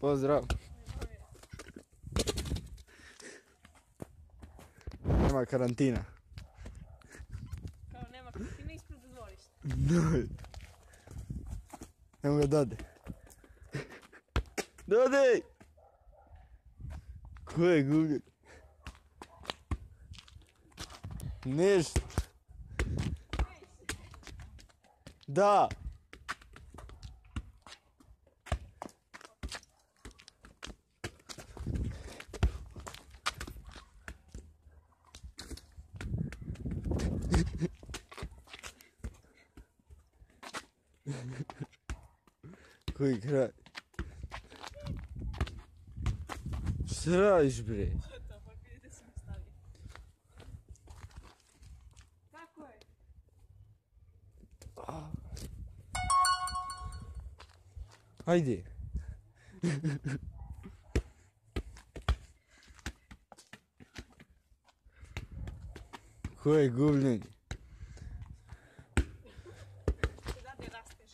Pozdrav. Nema karantina. Kao nema karantina ispred dvorišta. Evo ga Dade. Dade! Ko je gubljen? Ništa. Da. Koji kraj? Šta radiš bre? To pa vidite se mi stavio. Tako je. Ajde. Ko je gubljen? Da te rasteš.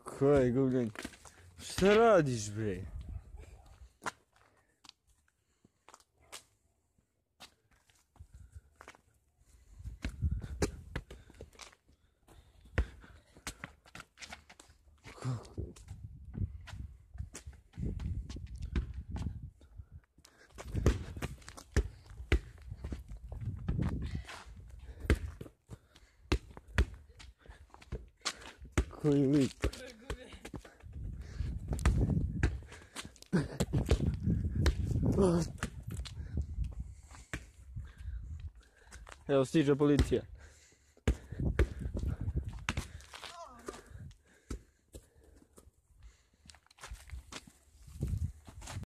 Ko je gubljen? Šta radiš bre? Koji lik? Evo stiže policija.